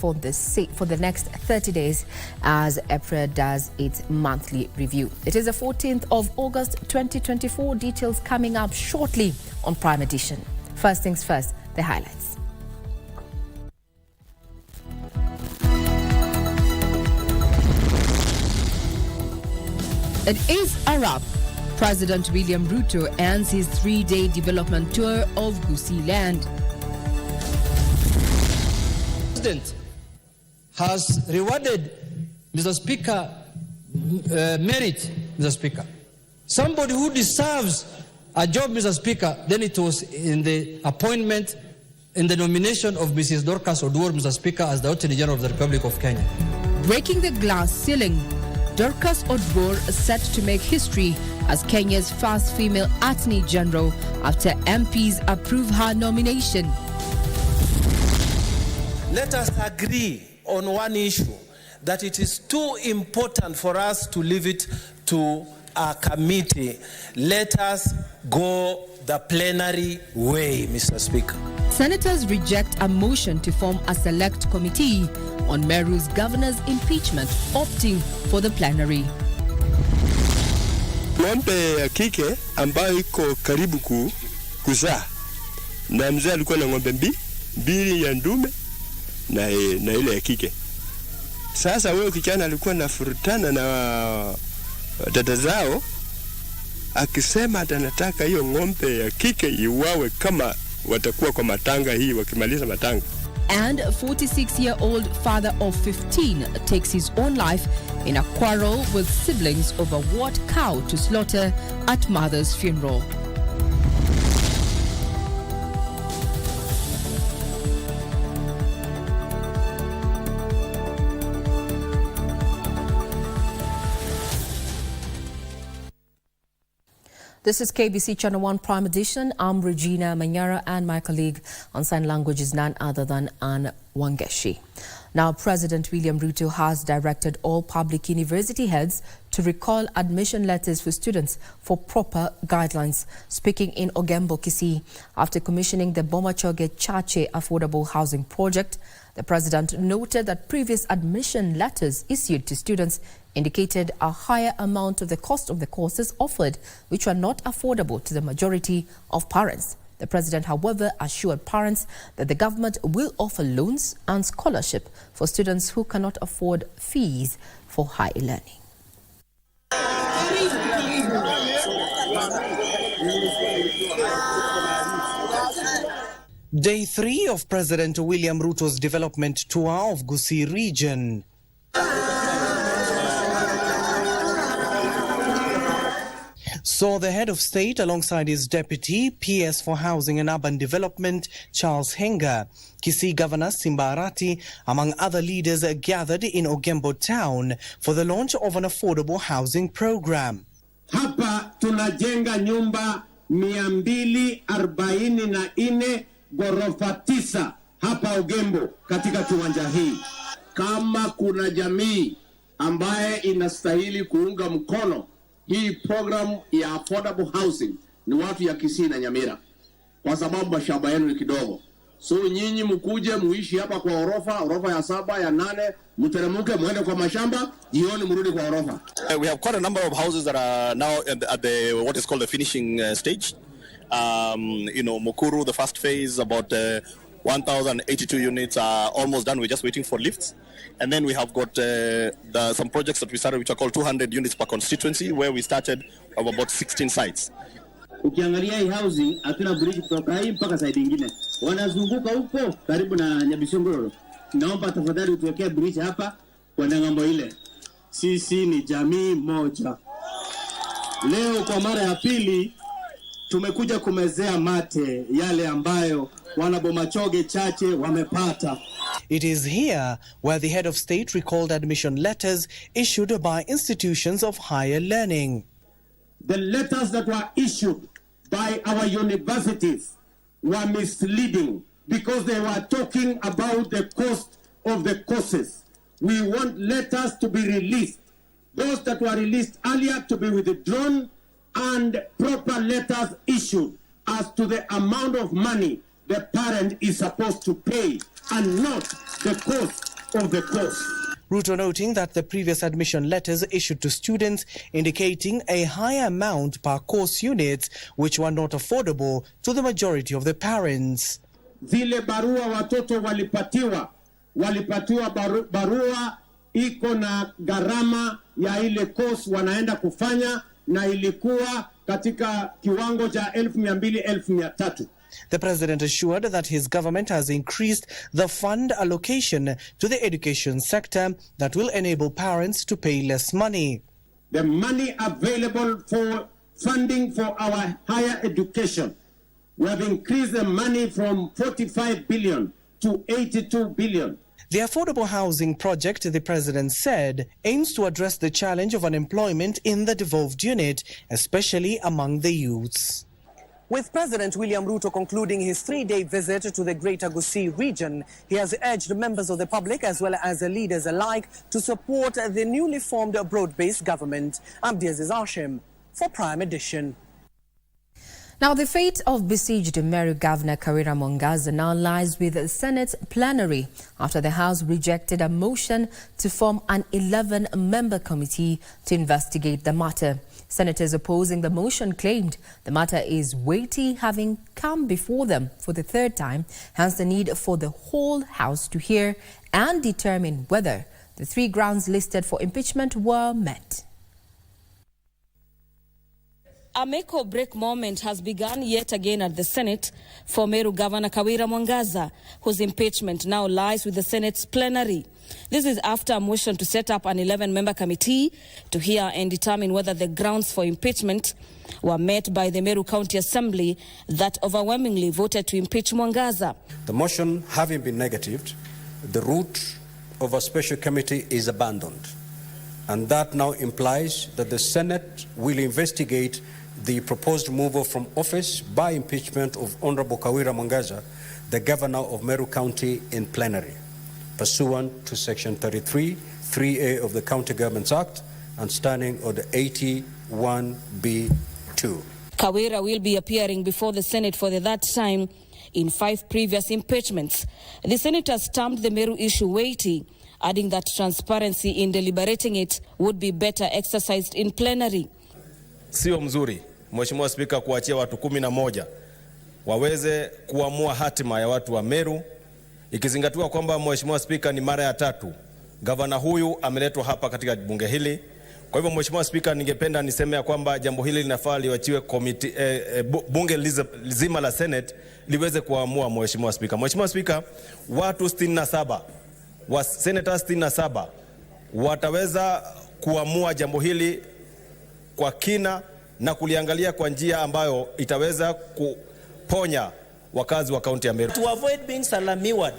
for the next 30 days as EPRA does its monthly review. It is the 14th of August 2024. Details coming up shortly on Prime Edition. First things first, the highlights. It is a wrap. President William Ruto ends his 3-day development tour of Gusii land. President has rewarded Mr. Speaker merit, Mr. Speaker. Somebody who deserves a job, Mr. Speaker, then it was in the appointment, in the nomination of Mrs. Dorcas Oduor, Mr. Speaker, as the Attorney General of the Republic of Kenya. Breaking the glass ceiling, Dorcas Oduor is set to make history as Kenya's first female Attorney General after MPs approve her nomination. Let us agree on one issue, that it is too important for us to leave it to a committee. Let us go the plenary way, Mr. Speaker. Senators reject a motion to form a select committee on Meru's governor's impeachment, opting for the plenary. Ng'ombe ya kike ambayo iko karibu kuzaa, na mzee alikuwa na ng'ombe mbili ya ndume na ile ya kike. Sasa wewe kijana alikuwa nafurutana na dada zao akisema atanataka hiyo ng'ombe ya kike iwawe kama watakuwa kwa matanga hii wakimaliza matanga. And 46-year-old father of 15 takes his own life in a quarrel with siblings over what cow to slaughter at mother's funeral. This is KBC Channel 1 Prime Edition. I'm Regina Manyara, and my colleague on sign language is none other than Anne Wangeshi. Now, President William Ruto has directed all public university heads to recall admission letters for students for proper guidelines. Speaking in Ogembo, Kisii, after commissioning the Bomachoge Chache Affordable Housing Project, the president noted that previous admission letters issued to students indicated a higher amount of the cost of the courses offered, which were not affordable to the majority of parents. The president, however, assured parents that the government will offer loans and scholarship for students who cannot afford fees for higher learning. Day 3 of President William Ruto's development tour of Gusii region. Saw the head of state alongside his deputy, PS for Housing and Urban Development, Charles Henga, Kisii Governor Simba Arati, among other leaders gathered in Ogembo town for the launch of an affordable housing program. Hapa tunajenga nyumba 244 ghorofa 9 hapa Ogembo katika kiwanja hii. Kama kuna jamii ambaye inastahili kuunga mkono hii program ya affordable housing, ni watu ya Kisii na Nyamira, kwa sababu mashamba yenu ni kidogo. So nyinyi mkuje muishi hapa kwa orofa ya 7 ya 8, mteremuke muende kwa mashamba, jioni mrudi kwa orofa. We have quite a number of houses that are now at the what is called the finishing stage. Mukuru, the first phase, about 1,082 units are almost done. We're just waiting for lifts. And then we have got some projects that we started, which are called 200 units per constituency, where we started of about 16 sites. Ukiangalia hii housing, hatuna bridge kutoka hii mpaka side nyingine. Wanazunguka huko karibu na Nyabishongoro. Naomba tafadhali utuwekee bridge hapa kwa ngambo ile. Sisi ni jamii moja. Leo kwa mara ya pili tumekuja kumezea mate yale ambayo wana Bomachoge Chache wamepata. It is here where the head of state recalled admission letters issued by institutions of higher learning. The letters that were issued by our universities were misleading because they were talking about the cost of the courses. We want letters to be released. Those that were released earlier to be withdrawn, and proper letters issued as to the amount of money the parent is supposed to pay and not the cost of the course. Ruto noting that the previous admission letters issued to students indicating a higher amount per course units which were not affordable to the majority of the parents. Zile barua watoto walipatiwa barua iko na gharama ya ile course wanaenda kufanya na ilikuwa katika kiwango cha 1200-1300. The president assured that his government has increased the fund allocation to the education sector that will enable parents to pay less money. The money available for funding for our higher education, we have increased the money from 45 billion to 82 billion. The affordable housing project, the president said, aims to address the challenge of unemployment in the devolved unit, especially among the youths. With President William Ruto concluding his 3-day visit to the Greater Gusii region, he has urged members of the public as well as leaders alike to support the newly formed broad-based government. I'm Diaziz Hashim for Prime Edition. Now, the fate of besieged Meru Governor Kawira Mwangaza now lies with the Senate plenary after the House rejected a motion to form an 11-member committee to investigate the matter. Senators opposing the motion claimed the matter is weighty, having come before them for the third time, hence the need for the whole House to hear and determine whether the 3 grounds listed for impeachment were met. A make-or-break moment has begun yet again at the Senate for Meru Governor Kawira Mwangaza, whose impeachment now lies with the Senate's plenary. This is after a motion to set up an 11-member committee to hear and determine whether the grounds for impeachment were met by the Meru County Assembly that overwhelmingly voted to impeach Mwangaza. The motion having been negatived, the route of a special committee is abandoned. And that now implies that the Senate will investigate the proposed removal from office by impeachment of Honorable Kawira Mwangaza, the Governor of Meru County, in plenary, pursuant to Section 33, 3A of the County Governments Act and Standing Order 81B2. Kawira will be appearing before the Senate for the third time in 5 previous impeachments. The senators termed the Meru issue weighty, adding that transparency in deliberating it would be better exercised in plenary. Sio mzuri, Mheshimiwa Spika, kuachia watu 11 waweze kuamua hatima ya watu wa Meru, ikizingatiwa kwamba Mheshimiwa Spika, ni mara ya 3 gavana huyu ameletwa hapa katika bunge hili. Kwa hivyo Mheshimiwa Spika, ningependa niseme ya kwamba jambo hili linafaa liwachiwe bunge lizima la Senate liweze kuamua. Mheshimiwa Spika, Mheshimiwa Spika, watu 67 wa senators 67 wataweza kuamua jambo hili kwa kina na kuliangalia kwa njia ambayo itaweza kuponya wakazi wa kaunti ya Meru. To avoid being salamiwad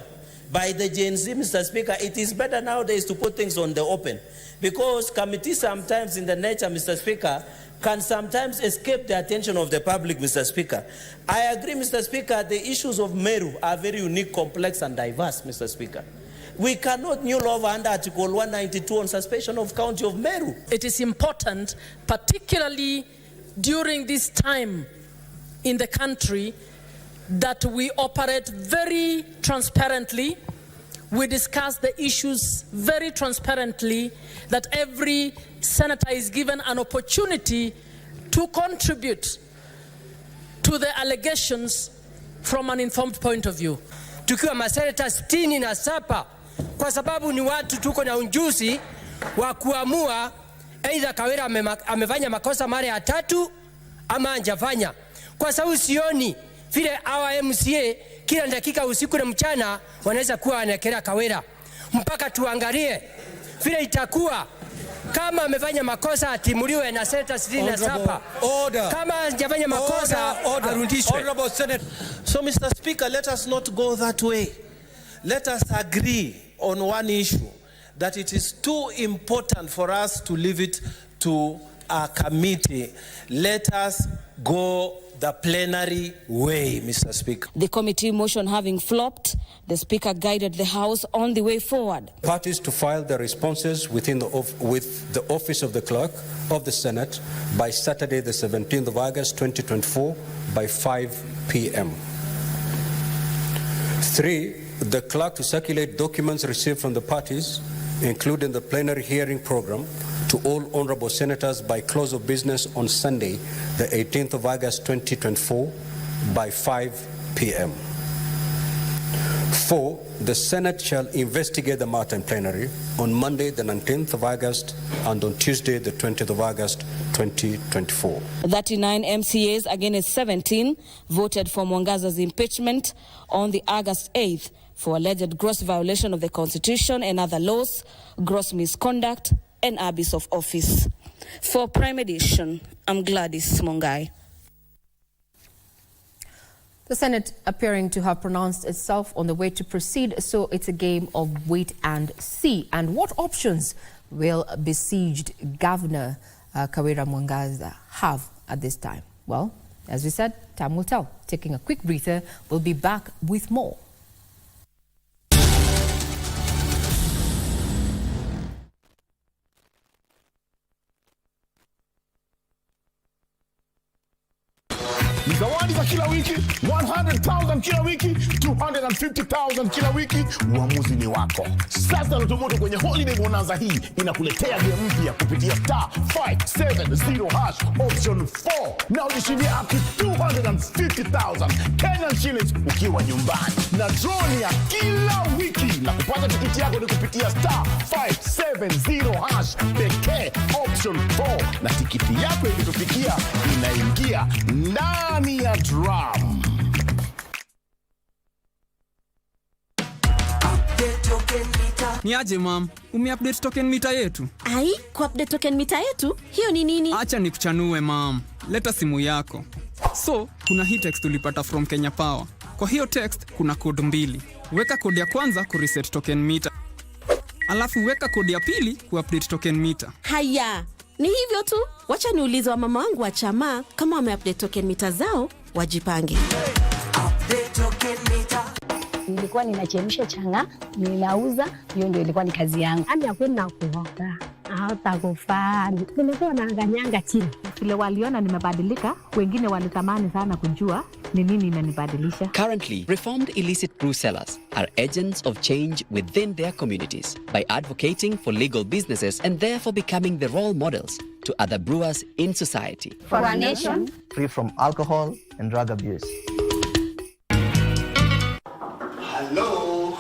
by the Gen Z, Mr. Speaker, it is better nowadays to put things on the open, because committees sometimes in the nature, Mr. Speaker, can sometimes escape the attention of the public, Mr. Speaker. I agree, Mr. Speaker, the issues of Meru are very unique, complex and diverse, Mr. Speaker. We cannot new law under Article 192 on suspension of County of Meru. It is important, particularly during this time in the country, that we operate very transparently. We discuss the issues very transparently, that every senator is given an opportunity to contribute to the allegations from an informed point of view. Tukiwa maseneta 67 kwa sababu ni watu tuko na unjuzi wa kuamua aidha Kawira amefanya makosa mara ya 3 ama hajafanya, kwa sababu sioni vile hawa MCA kila dakika usiku na mchana wanaweza kuwa wanakelea Kawira, mpaka tuangalie vile itakuwa kama amefanya makosa atimuliwe na seneta 67. Kama hajafanya makosa arudishwe. So Mr. Speaker, let us not go that way. Let us agree on one issue, that it is too important for us to leave it to a committee. Let us go the plenary way, Mr. Speaker. The committee motion having flopped, the Speaker guided the House on the way forward. Parties to file their responses with the Office of the Clerk of the Senate by Saturday the 17th of August 2024 by 5 p.m. 3. the clerk to circulate documents received from the parties, including the plenary hearing program, to all honorable senators by close of business on Sunday, the 18th of August 2024 by 5 p.m. 4. The Senate shall investigate the matter in plenary on Monday, the 19th of August, and on Tuesday, the 20th of August, 2024. 39 MCAs against 17 voted for Mwangaza's impeachment on the August 8th for alleged gross violation of the Constitution and other laws, gross misconduct, and abuse of office. For Prime Edition, I'm Gladys Mongai. The Senate appearing to have pronounced itself on the way to proceed, so it's a game of wait and see. And what options will besieged Governor Kawira Mwangaza have at this time? Well, as we said, time will tell. Taking a quick breather, we'll be back with more. Zawadi za kila wiki, 100,000 kila wiki, 250,000 kila wiki, uamuzi ni wako. Sasa Lutomoto kwenye holiday bonanza hii inakuletea game mpya kupitia *570# option 4 na ujishindie up to 250,000 Kenyan shillings ukiwa nyumbani. Na draw ni ya kila wiki, na kupata tikiti yako ni kupitia *570# pekee option 4, na tikiti yako ikitufikia inaingia ndani ya drum. Ni aje mam, umeupdate token meter yetu? Ai, kuupdate token meter yetu? Hiyo ni nini? Acha nikuchanue mam, leta simu yako. So, kuna hii text tulipata from Kenya Power. Kwa hiyo text kuna code 2. Weka code ya kwanza ku reset token meter. Alafu weka code ya pili ku update token meter. Haya, ni hivyo tu. Wacha niulize wa mama wangu wa chama kama wameupdate token meter zao, wajipange. Update token meter. Nilikuwa ninachemsha changa, ninauza, hiyo ndio ilikuwa ni kazi yangu. Ani hakuna kuoga, hata kufanya. Nilikuwa naanganyanga chini. Vile waliona nimebadilika, wengine walitamani sana kujua ni nini imenibadilisha. Currently, reformed illicit brew sellers are agents of change within their communities by advocating for legal businesses and therefore becoming the role models to other brewers in society. For a nation free from alcohol and drug abuse. Hello.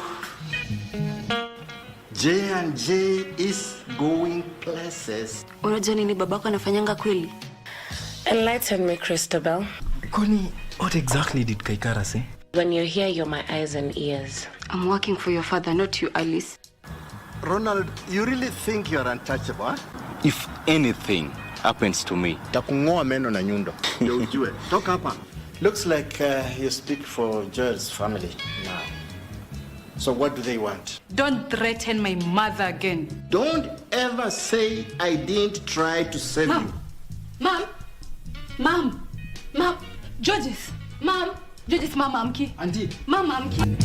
J&J is going places. Unajua nini babako anafanyanga kweli? Enlighten me, Christabel. Connie, what exactly did Kaikara say? When you're here, you're my eyes and ears. I'm working for your father, not you, Alice. Ronald, you really think you're untouchable, huh? If anything happens to me, takungoa meno na nyundo. Ndio ujue. Toka hapa. Looks like you speak for Joel's family now. So what do they want? Don't threaten my mother again. Don't ever say I didn't try to save you. Mom, Georges, Georges, Mama amki. Auntie. Mama amki.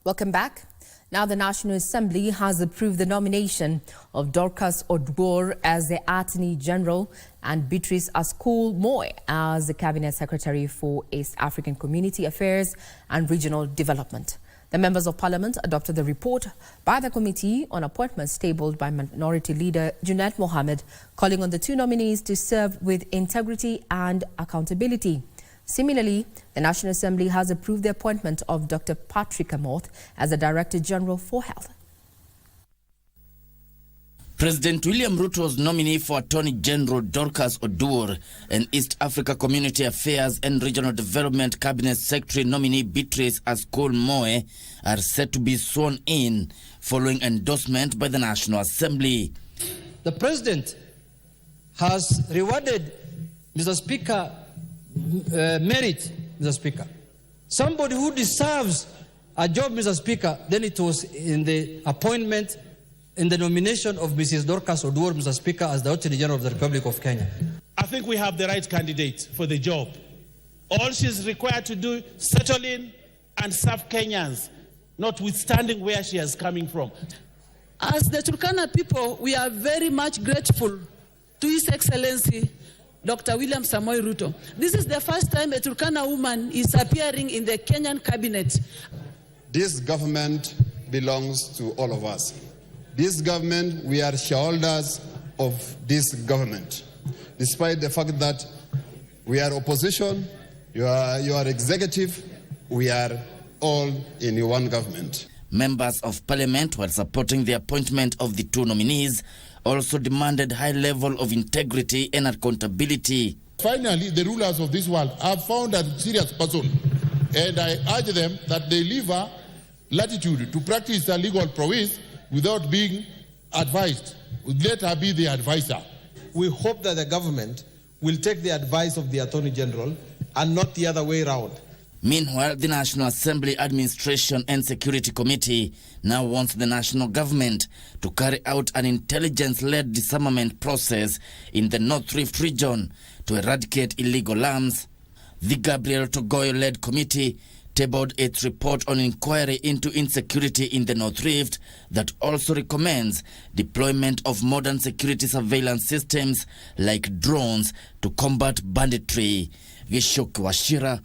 Welcome back. Now the National Assembly has approved the nomination of Dorcas Oduor as the Attorney General and Beatrice Askul Moy as the Cabinet Secretary for East African Community Affairs and Regional Development. The members of Parliament adopted the report by the Committee on Appointments tabled by Minority Leader Junaid Mohammed, calling on the two nominees to serve with integrity and accountability. Similarly, the National Assembly has approved the appointment of Dr. Patrick Amoth as the Director General for Health. President William Ruto's nominee for Attorney General Dorcas Oduor and East Africa Community Affairs and Regional Development Cabinet Secretary nominee Beatrice Askul Moy are set to be sworn in following endorsement by the National Assembly. The President has rewarded Mr. Speaker merit, Mr. Speaker. Somebody who deserves a job, Mr. Speaker, then it was in the appointment, in the nomination of Mrs. Dorcas Oduor, Mr. Speaker, as the Attorney General of the Republic of Kenya. I think we have the right candidate for the job. All she's required to do, settle in and serve Kenyans, notwithstanding where she is coming from. As the Turkana people, we are very much grateful to His Excellency Dr. William Samoei Ruto. This is the first time a Turkana woman is appearing in the Kenyan cabinet. This government belongs to all of us. This government, we are shareholders of this government. Despite the fact that we are opposition, you are executive, we are all in one government. Members of parliament, while supporting the appointment of the two nominees, also demanded high level of integrity and accountability. Finally, the rulers of this world have found a serious person, and I urge them that they leave her latitude to practice a legal prowess without being advised. Let her be the advisor. We hope that the government will take the advice of the Attorney General and not the other way around. Meanwhile, the National Assembly Administration and Security Committee now wants the national government to carry out an intelligence-led disarmament process in the North Rift region to eradicate illegal arms. The Gabriel Togoyo-led committee tabled its report on inquiry into insecurity in the North Rift that also recommends deployment of modern security surveillance systems like drones to combat banditry. Gishok Washira,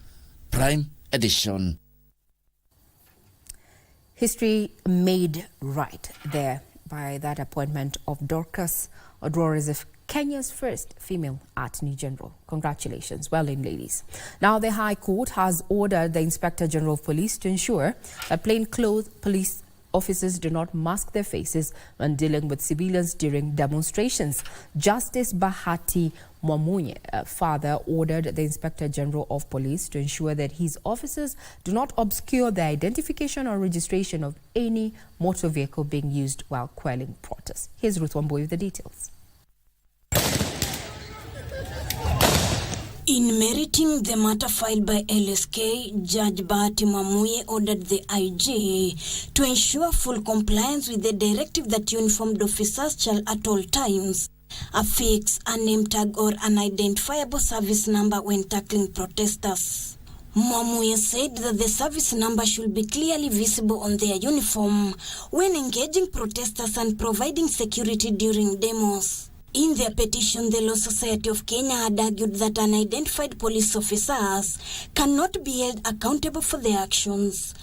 Prime Edition. History made right there by that appointment of Dorcas Oduor as Kenya's first female Attorney General. Congratulations. Well done, ladies. Now, the High Court has ordered the Inspector General of Police to ensure that plainclothes police officers do not mask their faces when dealing with civilians during demonstrations. Justice Bahati Mwamunye further ordered the Inspector General of Police to ensure that his officers do not obscure the identification or registration of any motor vehicle being used while quelling protests. Here's Ruth Wambui with the details. In meriting the matter filed by LSK, Judge Bahati Mwamunye ordered the IG to ensure full compliance with the directive that uniformed officers shall at all times affix a name tag or an identifiable service number when tackling protesters. Mwamunye said that the service number should be clearly visible on their uniform when engaging protesters and providing security during demos. In their petition, the Law Society of Kenya had argued that unidentified police officers cannot be held accountable for their actions.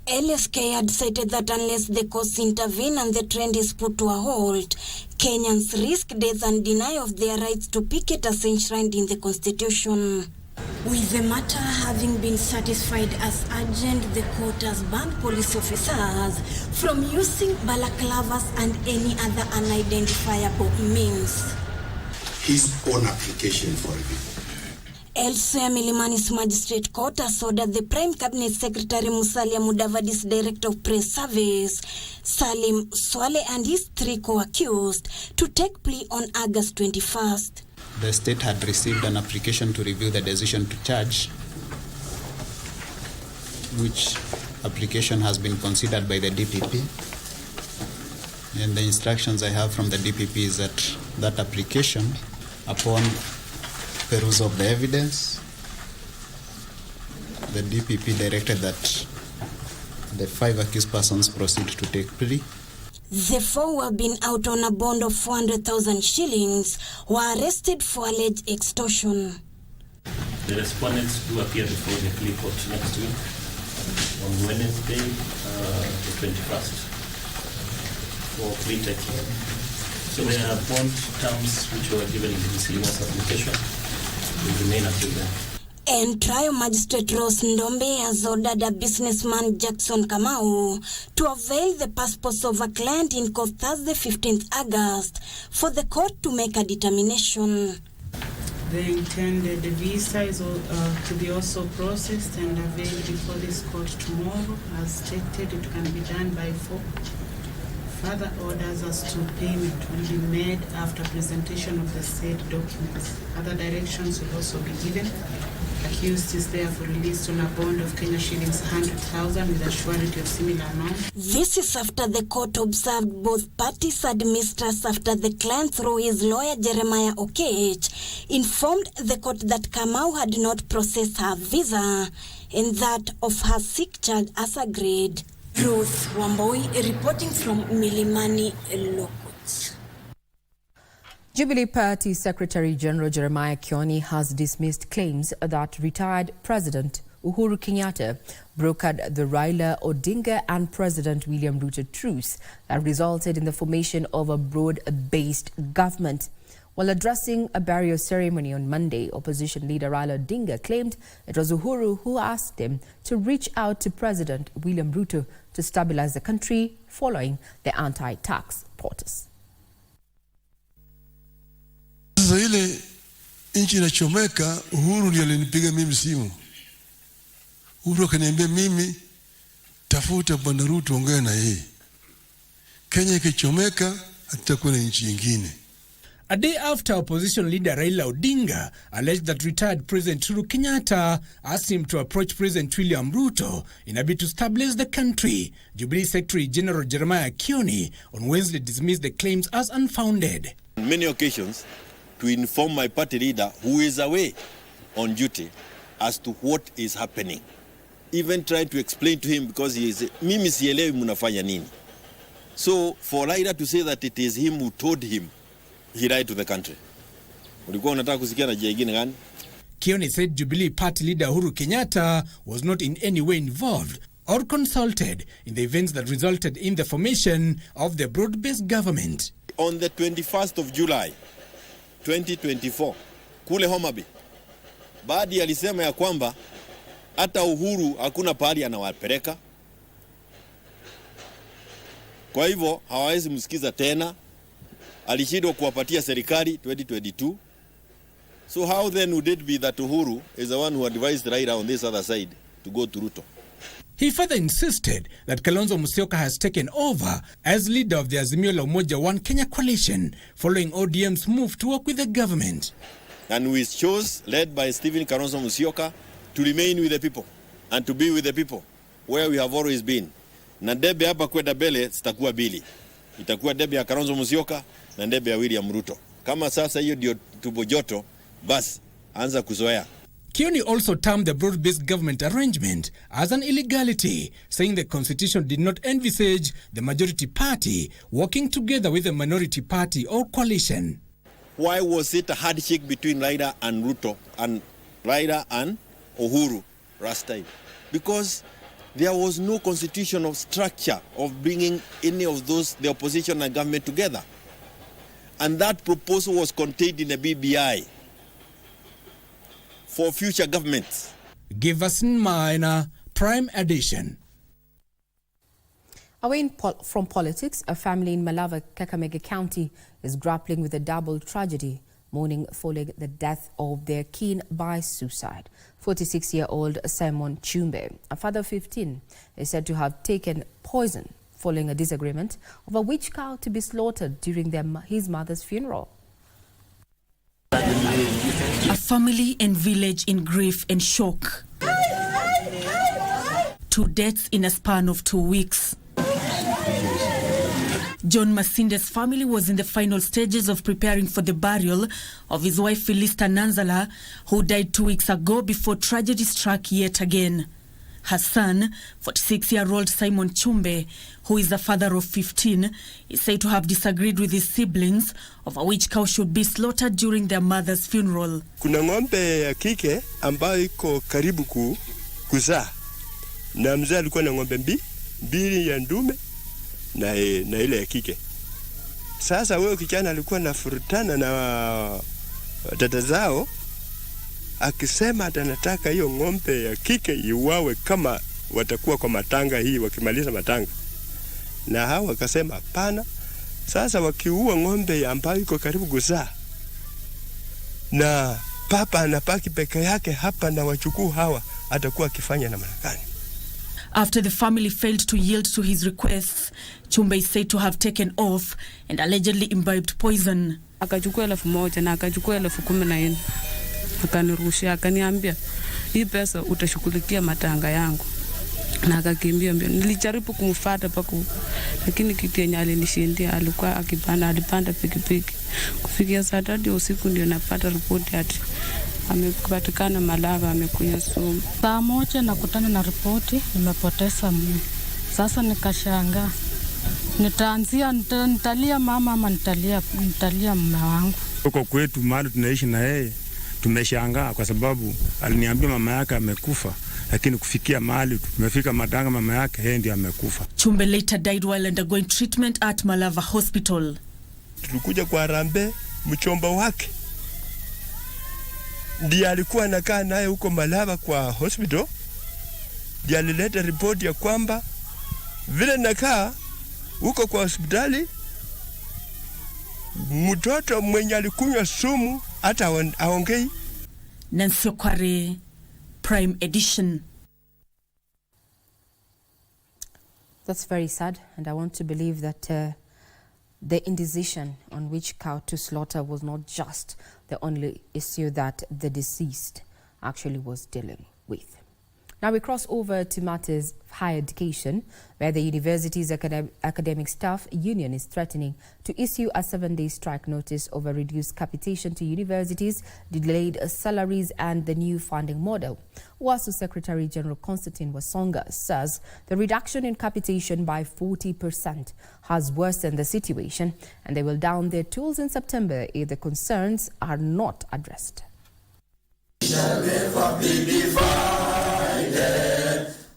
LSK had cited that unless the courts intervene and the trend is put to a halt, Kenyans risk death and deny of their rights to picket as enshrined in the Constitution. With the matter having been satisfied as urgent, the court has banned police officers from using balaclavas and any other unidentifiable means. His own application for review. Elsewhere, Milimani's Magistrate Court has ordered the Prime Cabinet Secretary Musalia Mudavadi's Director of Press Service, Salim Swale, and his three co-accused to take plea on August 21st. The state had received an application to review the decision to charge, which application has been considered by the DPP. And the instructions I have from the DPP is that that application, upon perusal of the evidence, the DPP directed that the 5 accused persons proceed to take plea. The 4 who have been out on a bond of 400,000 shillings were arrested for alleged extortion. The respondents do appear before the plea court next week on Wednesday, the 21st, for plea taking. So there are bond terms which were given in the miscellaneous application will remain until then. And Trial Magistrate Rose Ndombe has ordered a businessman Jackson Kamau to avail the passports of a client in court Thursday 15th August for the court to make a determination. The intended visa is to be also processed and availed before this court tomorrow. As stated, it can be done by 4. Further orders as to payment will be made after presentation of the said documents. Other directions will also be given. Accused is therefore released on a bond of Kenya shillings 100,000 with a surety of similar amount. This is after the court observed both parties had mistrust after the client, through his lawyer Jeremiah Okech, informed the court that Kamau had not processed her visa and that of her sick child as agreed. Ruth Wambui reporting from Milimani Lokot. Jubilee Party Secretary General Jeremiah Kioni has dismissed claims that retired President Uhuru Kenyatta brokered the Raila Odinga and President William Ruto truce that resulted in the formation of a broad-based government. While addressing a burial ceremony on Monday, opposition leader Raila Odinga claimed it was Uhuru who asked him to reach out to President William Ruto to stabilize the country following the anti-tax protest. Sasa ile nchi inachomeka, Uhuru ndiye alinipiga mimi simu. Uhuru akaniambia mimi tafuta Bwana Ruto ongea na yeye. Kenya ikichomeka hatakuwa na nchi nyingine. A day after opposition leader Raila Odinga alleged that retired President Uhuru Kenyatta asked him to approach President William Ruto in a bid to stabilize the country, Jubilee Secretary General Jeremiah Kioni on Wednesday dismissed the claims as unfounded. On many occasions, to inform my party leader, who is away on duty, as to what is happening. Even trying to explain to him, because he is, mimi sielewi munafanya nini. So for Raila to say that it is him who told him, he lied to the country. Ulikuwa unataka kusikia na jia ingine gani? Kioni said Jubilee Party leader Uhuru Kenyatta was not in any way involved or consulted in the events that resulted in the formation of the broad-based government. On the 21st of July, 2024, kule Homa Bay, baadhi alisema ya kwamba hata Uhuru hakuna pahali anawapeleka. Kwa hivyo hawawezi msikiza tena. Alishindwa kuwapatia serikali 2022. So how then would it be that Uhuru is the one who advised Raila on this other side to go to Ruto? He further insisted that Kalonzo Musyoka has taken over as leader of the Azimio la Umoja One Kenya coalition following ODM's move to work with the government. And we chose, led by Stephen Kalonzo Musyoka, to remain with the people and to be with the people where we have always been. Na debe hapa kwenda mbele zitakuwa mbili. Itakuwa debe ya Kalonzo Musyoka na debe ya William Ruto. Kama sasa hiyo ndio tubo joto, basi anza kuzoea. Kioni also termed the broad-based government arrangement as an illegality, saying the constitution did not envisage the majority party working together with the minority party or coalition. Why was it a handshake between Raila and Ruto and Raila and Uhuru last time? Because there was no constitutional structure of bringing any of those, the opposition and government together. And that proposal was contained in the BBI for future governments. Giverson Minor, Prime Edition. Away from politics, a family in Malava, Kakamega County is grappling with a double tragedy, mourning following the death of their kin by suicide. 46-year-old Simon Chumbe, a father of 15, is said to have taken poison following a disagreement over which cow to be slaughtered during his mother's funeral. A family and village in grief and shock. 2 deaths in a span of 2 weeks. John Masinde's family was in the final stages of preparing for the burial of his wife Philista Nanzala, who died 2 weeks ago before tragedy struck yet again. Her son, 46-year-old Simon Chumbe, who is the father of 15, is said to have disagreed with his siblings over which cow should be slaughtered during their mother's funeral. Kuna ng'ombe ya kike ambayo iko karibu kuzaa. Na mzee alikuwa na ng'ombe mbili ya ndume na ile ya kike. Sasa wewe kijana alikuwa nafurutana na dada zao akisema atanataka hiyo ng'ombe ya kike iwawe kama watakuwa kwa matanga hii wakimaliza matanga. Na hao wakasema hapana. Sasa wakiua ng'ombe ambayo iko karibu kuzaa na papa anapaki peke yake hapa na wachukuu hawa atakuwa akifanya namna gani? After the family failed to yield to his requests, Chumbe is said to have taken off and allegedly imbibed poison. Akachukua 1,000 na akachukua 14,000. Akanirushia, akaniambia hii pesa utashughulikia matanga yangu. Na akakimbia mbio. Nilijaribu kumfuata pako, lakini kitu yenye alinishindia, alikuwa alipanda pikipiki. Kufikia saa 3 usiku ndio napata ripoti ati amepatikana Malava, amekunywa sumu. Saa 1 nakutana na ripoti nimepoteza mume. Sasa nikashangaa. Nitalia mama ama nitalia mume wangu. Huko kwetu mahali tunaishi na yeye tumeshangaa kwa sababu aliniambia mama yake amekufa, lakini kufikia mahali tumefika matanga mama yake yeye ndiye amekufa. Chumbe later died while undergoing treatment at Malava Hospital. Tulikuja kwa Harambee, mchomba wake ndiye alikuwa anakaa naye huko Malava kwa hospital. Ndiye alileta ripoti ya kwamba vile nakaa huko kwa hospitali mtoto mwenye alikunywa sumu hata aongei. Nancy Okware, Prime Edition. That's very sad, and I want to believe that the indecision on which cow to slaughter was not just the only issue that the deceased actually was dealing with. Now we cross over to matters of higher education, where the university's academic staff union is threatening to issue a 7-day strike notice over reduced capitation to universities, delayed salaries and the new funding model. WASU Secretary General Constantine Wasonga says the reduction in capitation by 40% has worsened the situation, and they will down their tools in September if the concerns are not addressed.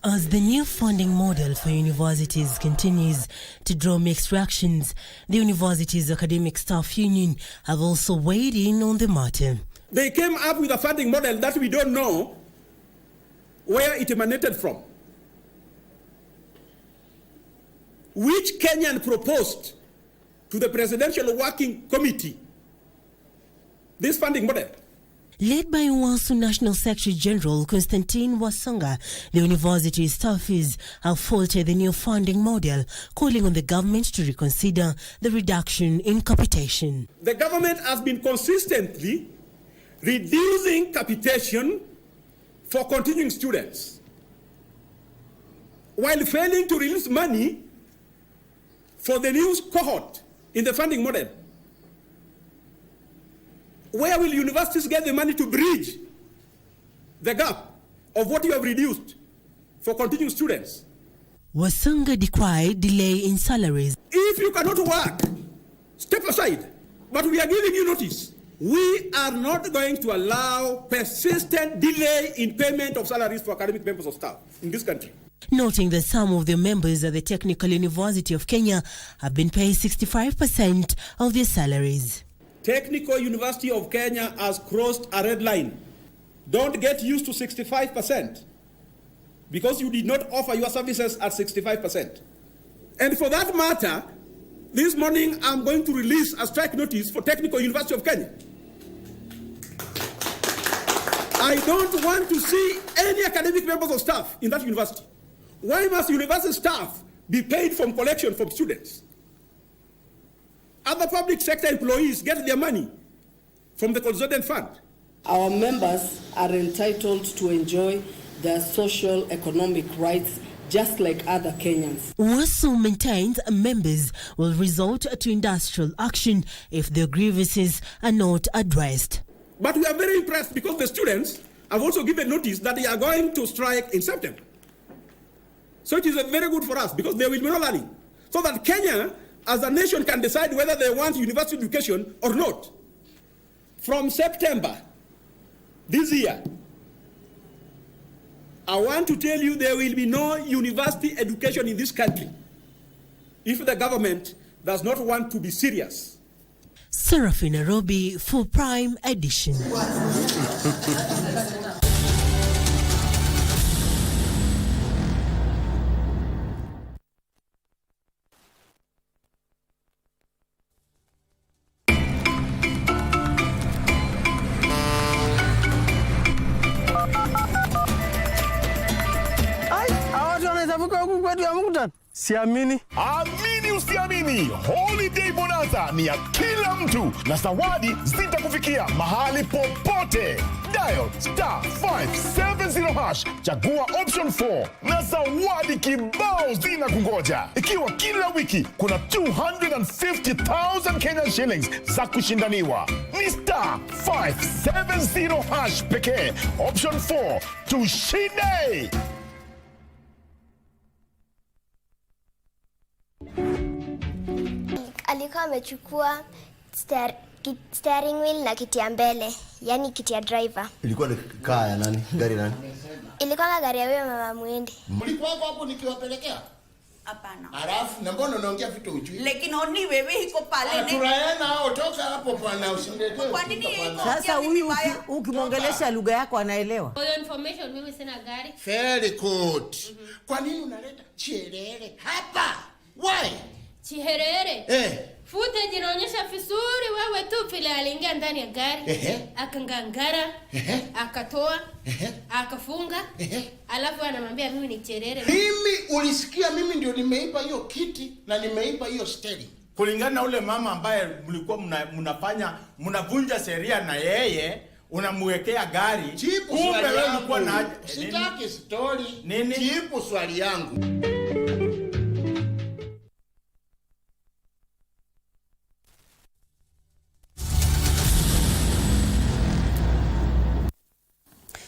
As the new funding model for universities continues to draw mixed reactions, the university's academic staff union have also weighed in on the matter. They came up with a funding model that we don't know where it emanated from. Which Kenyan proposed to the Presidential Working Committee this funding model? Led by WASU National Secretary General Constantine Wasonga, the university staffers have faulted the new funding model, calling on the government to reconsider the reduction in capitation. The government has been consistently reducing capitation for continuing students, while failing to release money for the new cohort in the funding model. Where will universities get the money to bridge the gap of what you have reduced for continuing students? Wasonga decried delay in salaries. If you cannot work, step aside. But we are giving you notice. We are not going to allow persistent delay in payment of salaries for academic members of staff in this country. Noting that some of the members at the Technical University of Kenya have been paid 65% of their salaries. Technical University of Kenya has crossed a red line. Don't get used to 65% because you did not offer your services at 65%. And for that matter, this morning I'm going to release a strike notice for Technical University of Kenya. I don't want to see any academic members of staff in that university. Why must university staff be paid from collection from students? Other public sector employees get their money from the Consolidated Fund. Our members are entitled to enjoy their social economic rights just like other Kenyans. WASU maintains members will resort to industrial action if their grievances are not addressed. But we are very impressed because the students have also given notice that they are going to strike in September. So it is very good for us because there will be no learning. So that Kenya as a nation can decide whether they want university education or not. From September this year, I want to tell you there will be no university education in this country if the government does not want to be serious. Serafina Nairobi for Prime Edition. Siamini. Amini usiamini, Holiday Bonanza ni ya kila mtu na zawadi zitakufikia mahali popote. Dial *570#, chagua option 4 na zawadi kibao zinakungoja. Ikiwa kila wiki kuna 250,000 Kenyan shillings za kushindaniwa. Ni *570# pekee, option 4, tushinde. Alikuwa amechukua steering wheel na kiti ya mbele, yani kiti ya driver. Ilikuwa ni kaa ya nani? Gari nani? Ilikuwa gari ya wewe mama Mwende. Mlikuwa hapo nikiwapelekea? Hapana. Alafu na mbona unaongea vitu hujui? Lakini oni wewe iko pale. Turaena au toka hapo bwana usinilete. Kwa nini iko? Sasa huyu ukimwongelesha lugha yako anaelewa. For your information, mimi sina gari. Very good. Kwa nini unaleta chiherere hapa? Why? Chiherere? Footage inaonyesha vizuri wewe tu vile aliingia ndani ya gari. Akangangara. Akatoa. Akafunga. Alafu anamwambia mimi ni cherere. Mimi ulisikia mimi ndio nimeiba hiyo kiti na nimeiba hiyo steering. Kulingana na ule mama ambaye mlikuwa mnavunja sheria na yeye unamwekea gari. Kumbe wewe ulikuwa na sitaki story. Nini? Jibu swali yangu.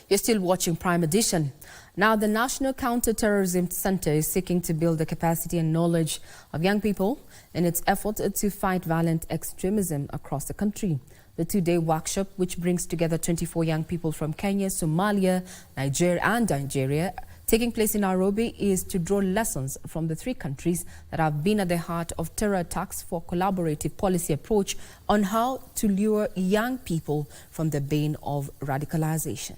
You're still watching Prime Edition. Now, the National Counterterrorism Center is seeking to build the capacity and knowledge of young people in its effort to fight violent extremism across the country. The two-day workshop, which brings together 24 young people from Kenya, Somalia, Nigeria, taking place in Nairobi, is to draw lessons from the three countries that have been at the heart of terror attacks for collaborative policy approach on how to lure young people from the bane of radicalization.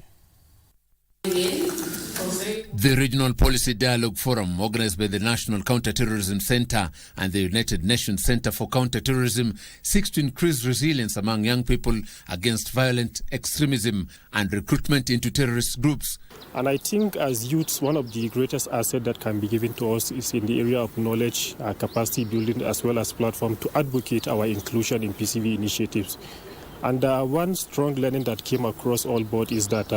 The Regional Policy Dialogue Forum, organized by the National Counterterrorism Center and the United Nations Center for Counterterrorism, seeks to increase resilience among young people against violent extremism and recruitment into terrorist groups. And I think as youths, one of the greatest assets that can be given to us is in the area of knowledge, capacity building, as well as platform to advocate our inclusion in PCV initiatives. And one strong learning that came across all board is that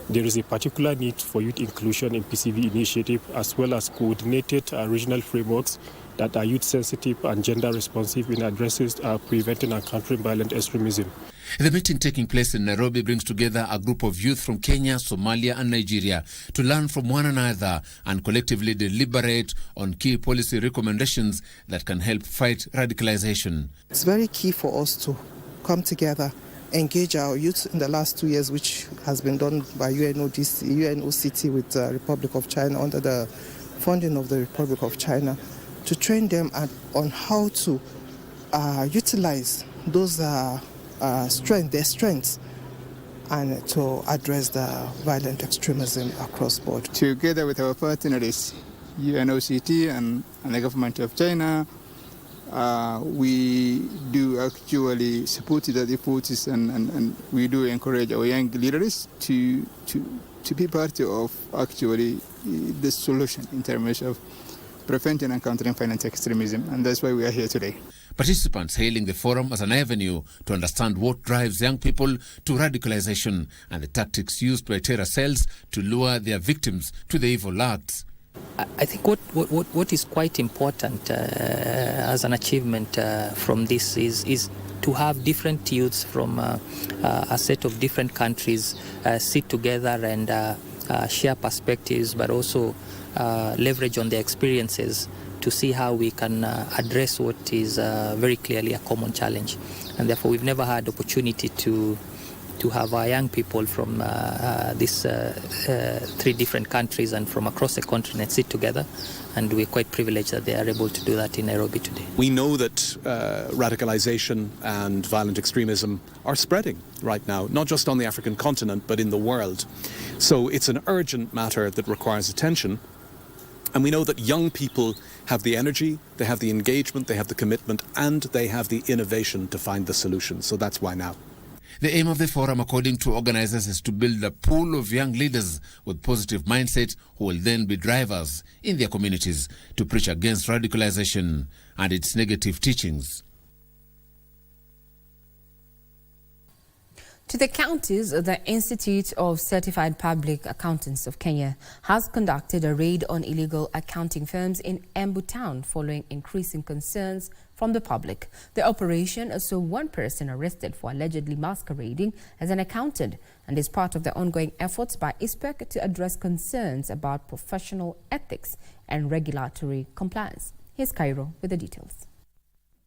there is a particular need for youth inclusion in PCV initiative, as well as coordinated regional frameworks that are youth-sensitive and gender-responsive in addressing, preventing and countering violent extremism. The meeting taking place in Nairobi brings together a group of youth from Kenya, Somalia and Nigeria to learn from one another and collectively deliberate on key policy recommendations that can help fight radicalization. It's very key for us to come together, engage our youth in the last 2 years, which has been done by UNOCT with the Republic of China under the funding of the Republic of China, to train them on how to utilize those their strengths and to address the violent extremism across board. Together with our partners, UNOCT and the government of China, we do actually support the efforts and we do encourage our young leaders to be part of actually the solution in terms of preventing and countering violent extremism, and that's why we are here today. Participants hailing the forum as an avenue to understand what drives young people to radicalization and the tactics used by terror cells to lure their victims to the evil acts. I think what is quite important as an achievement from this is to have different youths from a set of different countries sit together and share perspectives, but also leverage on their experiences to see how we can address what is very clearly a common challenge. And therefore we've never had opportunity to have our young people from these three different countries and from across the continent sit together, and we're quite privileged that they are able to do that in Nairobi today. We know that radicalization and violent extremism are spreading right now, not just on the African continent, but in the world. So it's an urgent matter that requires attention. And we know that young people have the energy, they have the engagement, they have the commitment, and they have the innovation to find the solution. So that's why now. The aim of the forum, according to organizers, is to build a pool of young leaders with positive mindset who will then be drivers in their communities to preach against radicalization and its negative teachings. To the counties, the Institute of Certified Public Accountants of Kenya has conducted a raid on illegal accounting firms in Embu town following increasing concerns from the public. The operation saw one person arrested for allegedly masquerading as an accountant and is part of the ongoing efforts by ISPEC to address concerns about professional ethics and regulatory compliance. Here's Cairo with the details.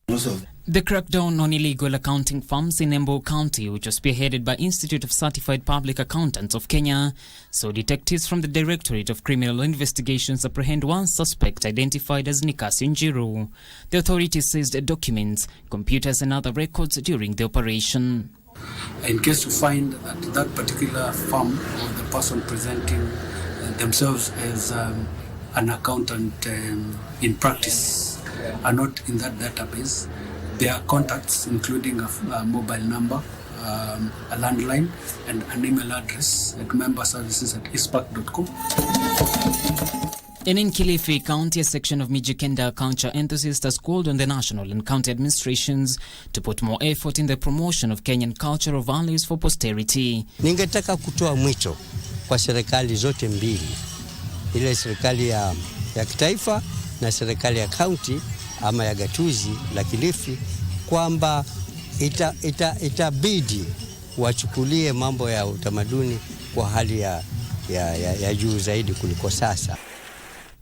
The crackdown on illegal accounting firms in Embu County, which was spearheaded by Institute of Certified Public Accountants of Kenya, saw detectives from the Directorate of Criminal Investigations apprehend one suspect identified as Nikasi Njiru. The authorities seized documents, computers and other records during the operation. In case you find that that particular firm or the person presenting themselves as an accountant in practice are not in that database, their contacts, including a mobile number, a landline, and an email address at memberservices@ispark.com. And in Kilifi County, a section of Mijikenda culture enthusiasts has called on the national and county administrations to put more effort in the promotion of Kenyan cultural values for posterity. Ningetaka kutoa mwito kwa serikali zote mbili, ile serikali ya kitaifa na serikali ya county ama ya gatuzi la Kilifi, kwamba itabidi wachukulie mambo ya utamaduni kwa hali ya juu zaidi kuliko sasa.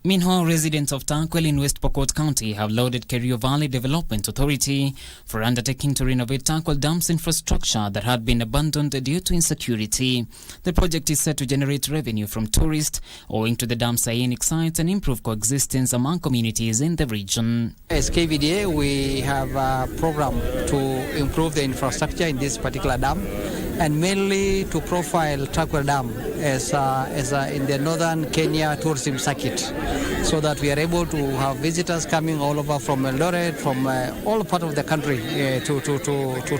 Meanwhile, residents of Tarkwel in West Pokot County have lauded Kerio Valley Development Authority for undertaking to renovate Tarkwel Dam's infrastructure that had been abandoned due to insecurity. The project is set to generate revenue from tourists owing to the dam's scenic sites and improve coexistence among communities in the region. As KVDA, we have a program to improve the infrastructure in this particular dam, and mainly to profile Tarkwel Dam as in the northern Kenya tourism circuit, so that we are able to have visitors coming all over from Eldoret, from all part of the country to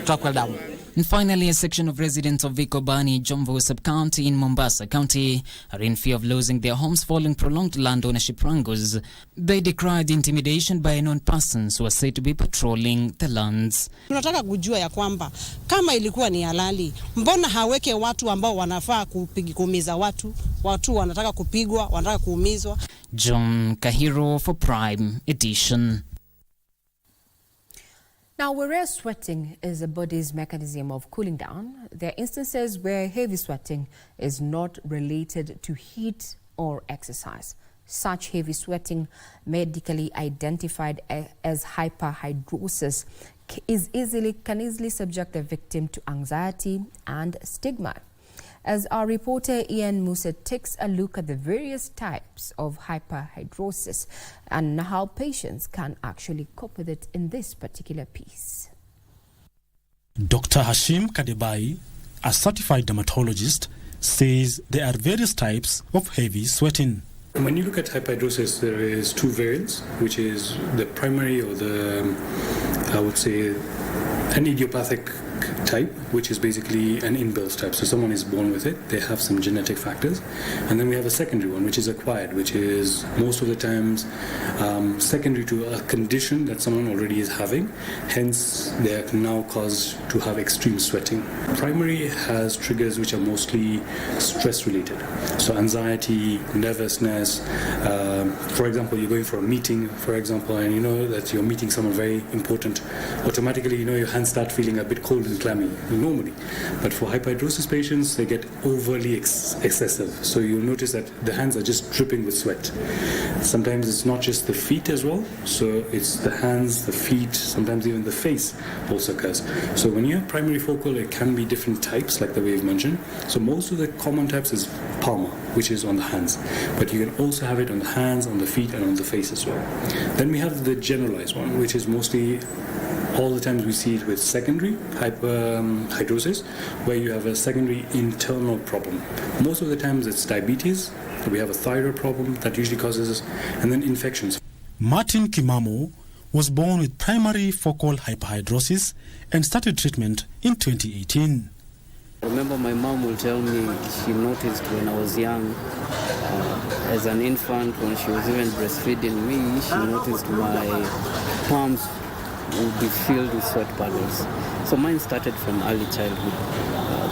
Tarkwel Dam. And finally, a section of residents of Vikobani, Jomvu sub-county in Mombasa County are in fear of losing their homes following prolonged land ownership wrangles. They decried intimidation by unknown persons who are said to be patrolling the lands. Tunataka kujua ya kwamba kama ilikuwa ni halali, mbona haweke watu ambao wanafaa kuumiza watu wanataka kupigwa, wanataka kuumizwa. John Kahiro for Prime Edition. Now, whereas sweating is the body's mechanism of cooling down, there are instances where heavy sweating is not related to heat or exercise. Such heavy sweating, medically identified as hyperhidrosis, can easily subject the victim to anxiety and stigma. As our reporter Ian Musa takes a look at the various types of hyperhidrosis and how patients can actually cope with it in this particular piece. Dr. Hashim Kadebai, a certified dermatologist, says there are various types of heavy sweating. When you look at hyperhidrosis, there is two variants, which is the primary or I would say, an idiopathic type, which is basically an inbuilt type. So someone is born with it, they have some genetic factors. And then we have a secondary one, which is acquired, which is most of the times secondary to a condition that someone already is having. Hence, they are now caused to have extreme sweating. Primary has triggers which are mostly stress related. So anxiety, nervousness. For example, you're going for a meeting, for example, and you know that you're meeting someone very important. Automatically, you know, your hands start feeling a bit cold and clammy normally. But for hyperhidrosis patients, they get overly excessive. So you'll notice that the hands are just dripping with sweat. Sometimes it's not just the feet as well. So it's the hands, the feet, sometimes even the face also occurs. So when you have primary focal, it can be different types, like the way you've mentioned. So most of the common types is palmar, which is on the hands. But you can also have it on the hands, on the feet, and on the face as well. Then we have the generalized one, which is mostly all the times we see it with secondary hyperhidrosis, where you have a secondary internal problem. Most of the times it's diabetes, we have a thyroid problem that usually causes, and then infections. Martin Kimamo was born with primary focal hyperhidrosis and started treatment in 2018. I remember my mom will tell me she noticed when I was young, as an infant, when she was even breastfeeding me, she noticed my palms would be filled with sweat puddles. So mine started from early childhood.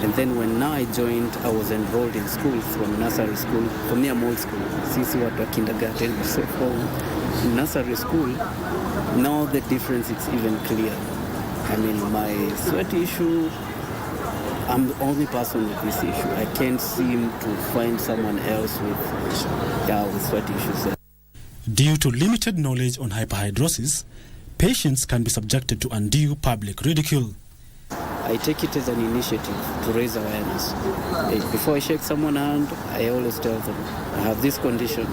And then when I joined, I was enrolled in school from nursery school. For me, I'm old school. Sisi watu wa kindergarten. So from nursery school, now the difference is even clear. I mean, my sweat issue, I'm the only person with this issue. I can't seem to find someone else with sweat issues. Due to limited knowledge on hyperhidrosis, patients can be subjected to undue public ridicule. I take it as an initiative to raise awareness. Before I shake someone's hand, I always tell them, I have this condition.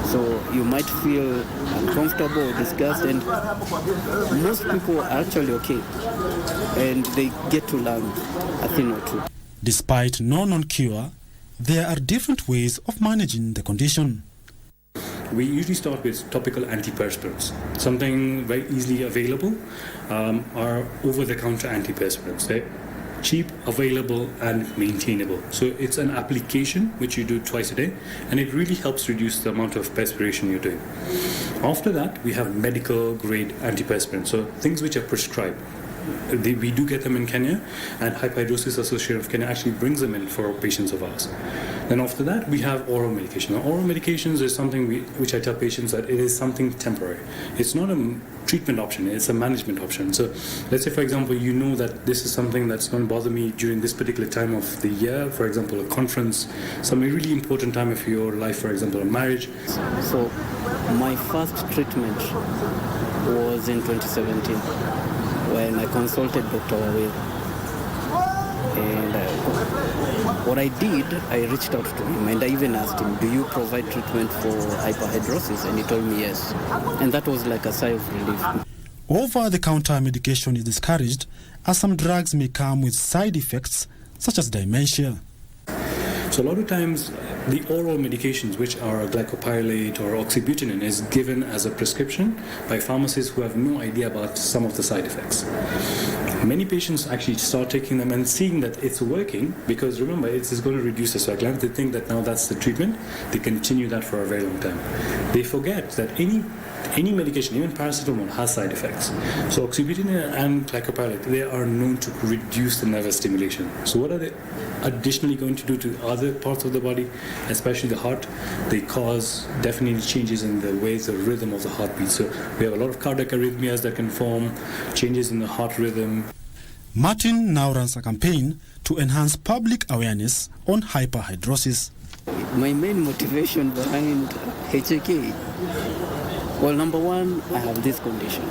So you might feel uncomfortable or disgusted, and most people are actually okay, and they get to learn a thing or two. Despite no known cure, there are different ways of managing the condition. We usually start with topical antiperspirants. Something very easily available are over-the-counter antiperspirants. They're cheap, available, and maintainable. So it's an application which you do twice a day, and it really helps reduce the amount of perspiration you're doing. After that, we have medical-grade antiperspirants, so things which are prescribed. We do get them in Kenya, and Hyperhidrosis Association of Kenya actually brings them in for patients of ours. Then after that, we have oral medication. Now, oral medications is something which I tell patients that it is something temporary. It's not a treatment option, it's a management option. So let's say, for example, you know that this is something that's going to bother me during this particular time of the year, for example, a conference, some really important time of your life, for example, a marriage. So my first treatment was in 2017 when I consulted Dr. Wawil. And what I did, I reached out to him and I even asked him, do you provide treatment for hyperhidrosis? And he told me yes. And that was like a sigh of relief. Over-the-counter medication is discouraged as some drugs may come with side effects such as dementia. So a lot of times the oral medications, which are glycopyrrolate or oxybutynin, is given as a prescription by pharmacists who have no idea about some of the side effects. Many patients actually start taking them and seeing that it's working because remember, it's going to reduce the sweat glands. They think that now that's the treatment. They continue that for a very long time. They forget that any medication, even paracetamol, has side effects. So oxybutynin and glycopyrrolate, they are known to reduce the nervous stimulation. So what are they additionally going to do to other parts of the body, especially the heart? They cause definitely changes in the ways, the rhythm of the heartbeat. So we have a lot of cardiac arrhythmias that can form, changes in the heart rhythm. Martin now runs a campaign to enhance public awareness on hyperhidrosis. My main motivation behind HAK, well, number one, I have this condition.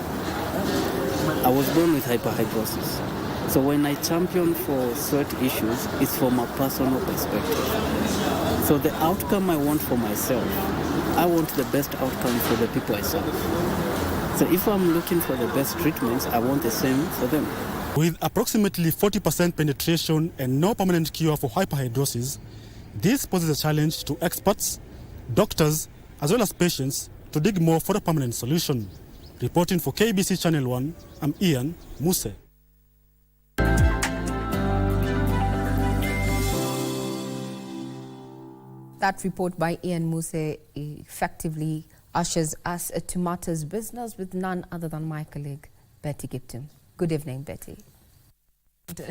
I was born with hyperhidrosis. So when I champion for sweat issues, it's from a personal perspective. So the outcome I want for myself, I want the best outcome for the people I serve. So if I'm looking for the best treatments, I want the same for them. With approximately 40% penetration and no permanent cure for hyperhidrosis, this poses a challenge to experts, doctors, as well as patients to dig more for a permanent solution. Reporting for KBC Channel 1, I'm Ian Muse. That report by Ian Muse effectively ushers us to Matters Business with none other than my colleague, Betty Gipton. Good evening, Betty.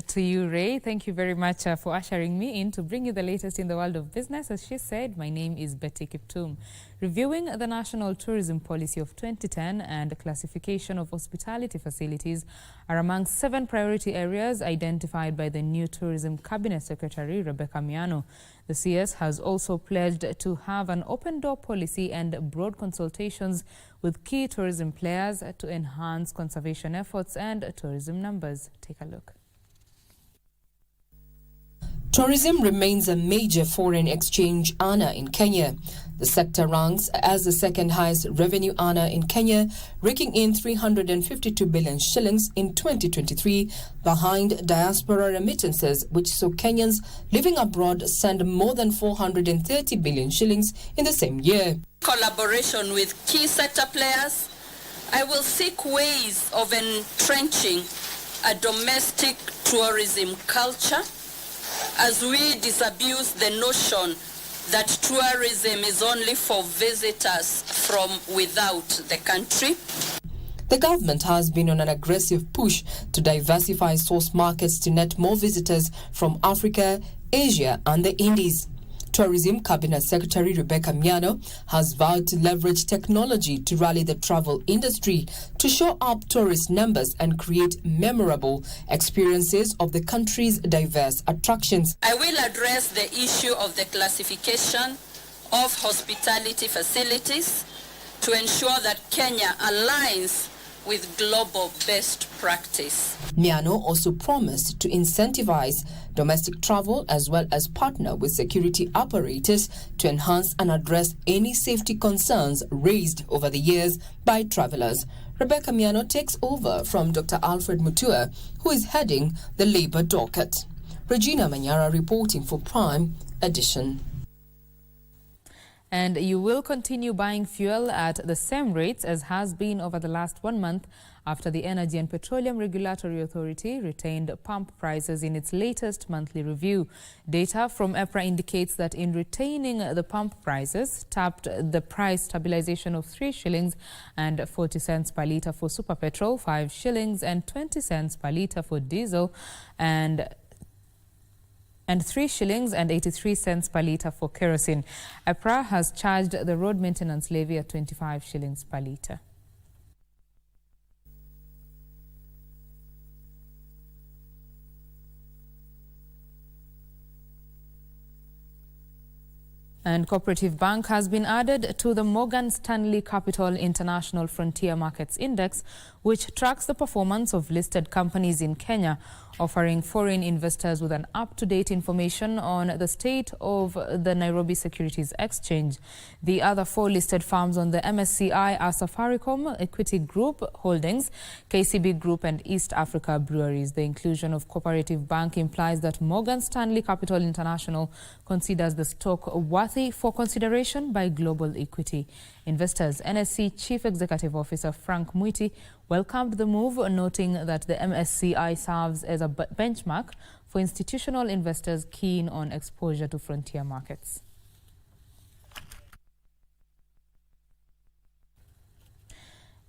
To you, Ray. Thank you very much for ushering me in to bring you the latest in the world of business. As she said, my name is Betty Kiptum. Reviewing the National Tourism Policy of 2010 and classification of hospitality facilities are among 7 priority areas identified by the new Tourism Cabinet Secretary, Rebecca Miano. The CS has also pledged to have an open-door policy and broad consultations with key tourism players to enhance conservation efforts and tourism numbers. Take a look. Tourism remains a major foreign exchange earner in Kenya. The sector ranks as the second highest revenue earner in Kenya, raking in 352 billion shillings in 2023, behind diaspora remittances, which saw Kenyans living abroad send more than 430 billion shillings in the same year. Collaboration with key sector players, I will seek ways of entrenching a domestic tourism culture as we disabuse the notion that tourism is only for visitors from without the country. The government has been on an aggressive push to diversify source markets to net more visitors from Africa, Asia and the Indies. Tourism Cabinet Secretary Rebecca Miano has vowed to leverage technology to rally the travel industry to show up tourist numbers and create memorable experiences of the country's diverse attractions. I will address the issue of the classification of hospitality facilities to ensure that Kenya aligns with global best practice. Miano also promised to incentivize domestic travel as well as partner with security apparatus to enhance and address any safety concerns raised over the years by travelers. Rebecca Miano takes over from Dr. Alfred Mutua, who is heading the labor docket. Regina Manyara reporting for Prime Edition. And you will continue buying fuel at the same rates as has been over the last 1 month after the Energy and Petroleum Regulatory Authority retained pump prices in its latest monthly review. Data from EPRA indicates that in retaining the pump prices, tapped the price stabilization of 3 shillings and 40 cents per litre for super petrol, 5 shillings and 20 cents per litre for diesel, and 3 shillings and 83 cents per litre for kerosene. EPRA has charged the road maintenance levy at 25 shillings per litre. And Cooperative Bank has been added to the Morgan Stanley Capital International Frontier Markets Index, which tracks the performance of listed companies in Kenya, offering foreign investors with an up-to-date information on the state of the Nairobi Securities Exchange. The other 4 listed firms on the MSCI are Safaricom, Equity Group Holdings, KCB Group and East Africa Breweries. The inclusion of Cooperative Bank implies that Morgan Stanley Capital International considers the stock worthy for consideration by global equity investors. NSC Chief Executive Officer Frank Mwiti welcomed the move, noting that the MSCI serves as a benchmark for institutional investors keen on exposure to frontier markets.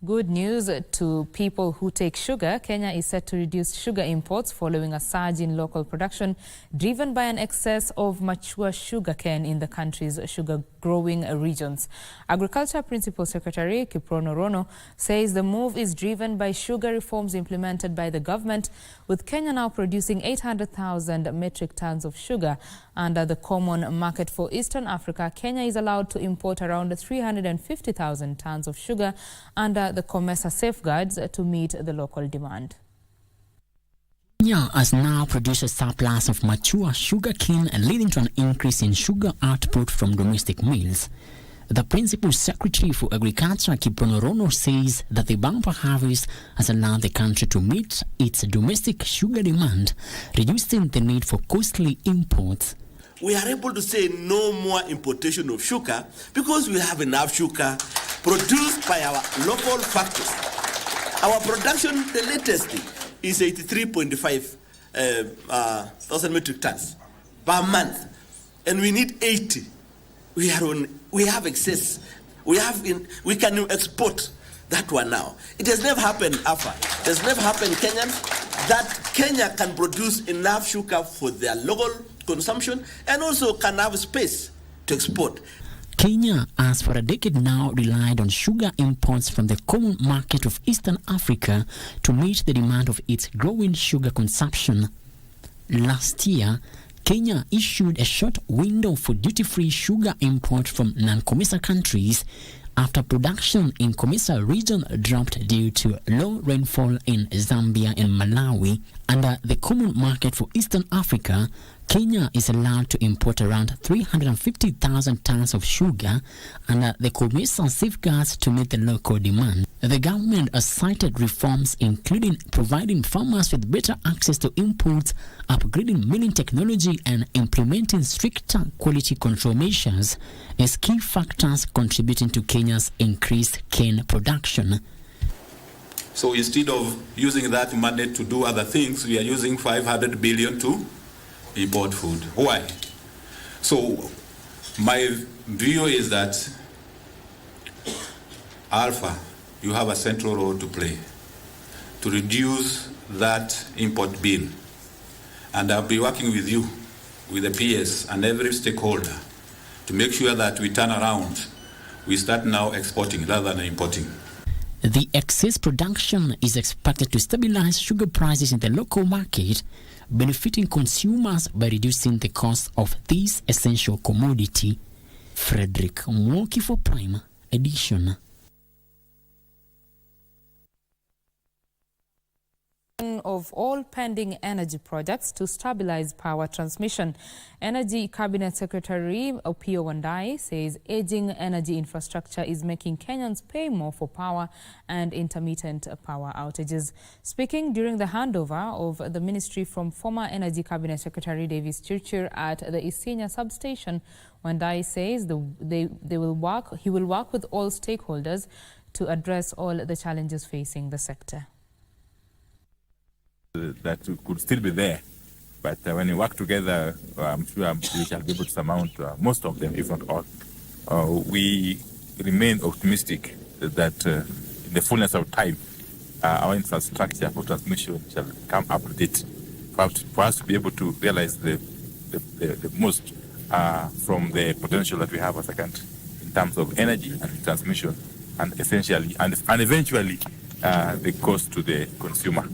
Good news to people who take sugar. Kenya is set to reduce sugar imports following a surge in local production driven by an excess of mature sugarcane in the country's sugar-growing regions. Agriculture Principal Secretary Kiprono Rono says the move is driven by sugar reforms implemented by the government, with Kenya now producing 800,000 metric tons of sugar. Under the common market for Eastern Africa, Kenya is allowed to import around 350,000 tons of sugar under the COMESA safeguards to meet the local demand. Kenya has now produced a surplus of mature sugarcane, leading to an increase in sugar output from domestic mills. The Principal Secretary for Agriculture, Kiprono Rono, says that the bumper harvest has allowed the country to meet its domestic sugar demand, reducing the need for costly imports. We are able to say no more importation of sugar because we have enough sugar produced by our local factories. Our production, the latest, is 83.5 thousand metric tons per month, and we need 80. We have excess. We can export that one now. It has never happened ever. It has never happened Kenyans that Kenya can produce enough sugar for their local consumption and also can have space to export. Kenya has for a decade now relied on sugar imports from the common market of Eastern Africa to meet the demand of its growing sugar consumption. Last year, Kenya issued a short window for duty-free sugar import from non-COMESA countries after production in COMESA region dropped due to low rainfall in Zambia and Malawi. Under the common market for Eastern Africa, Kenya is allowed to import around 350,000 tons of sugar under the COMESA safeguards to meet the local demand. The government has cited reforms including providing farmers with better access to inputs, upgrading milling technology and implementing stricter quality control measures as key factors contributing to Kenya's increased cane production. So instead of using that money to do other things, we are using 500 billion to import food. Why? So my view is that Alpha, you have a central role to play to reduce that import bill. And I'll be working with you, with the PS and every stakeholder to make sure that we turn around. We start now exporting rather than importing. The excess production is expected to stabilize sugar prices in the local market, benefiting consumers by reducing the cost of this essential commodity. Frederick Mwoki for Prime Edition. completion of all pending energy projects to stabilize power transmission. Energy Cabinet Secretary Opiyo Wandayi says aging energy infrastructure is making Kenyans pay more for power and intermittent power outages. Speaking during the handover of the ministry from former Energy Cabinet Secretary Davis Chirchir at the Isinya substation, Wandayi says he will work with all stakeholders to address all the challenges facing the sector. That could still be there, but when we work together, I'm sure we shall be able to surmount most of them, if not all. We remain optimistic that in the fullness of time, our infrastructure for transmission shall come up to date for us to be able to realize the most from the potential that we have as a country in terms of energy and transmission, and essentially and eventually the cost to the consumer.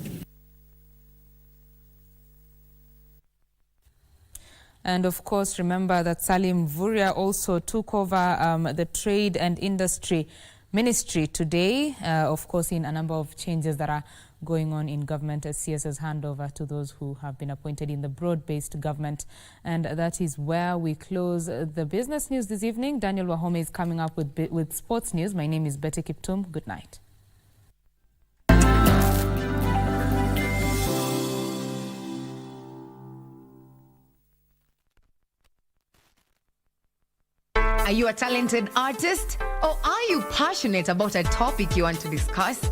And of course, remember that Salim Vuria also took over the Trade and Industry Ministry today, of course, in a number of changes that are going on in government as CS's handover to those who have been appointed in the broad-based government. And that is where we close the business news this evening. Daniel Wahome is coming up with sports news. My name is Betty Kiptum. Good night. Are you a talented artist? Or are you passionate about a topic you want to discuss?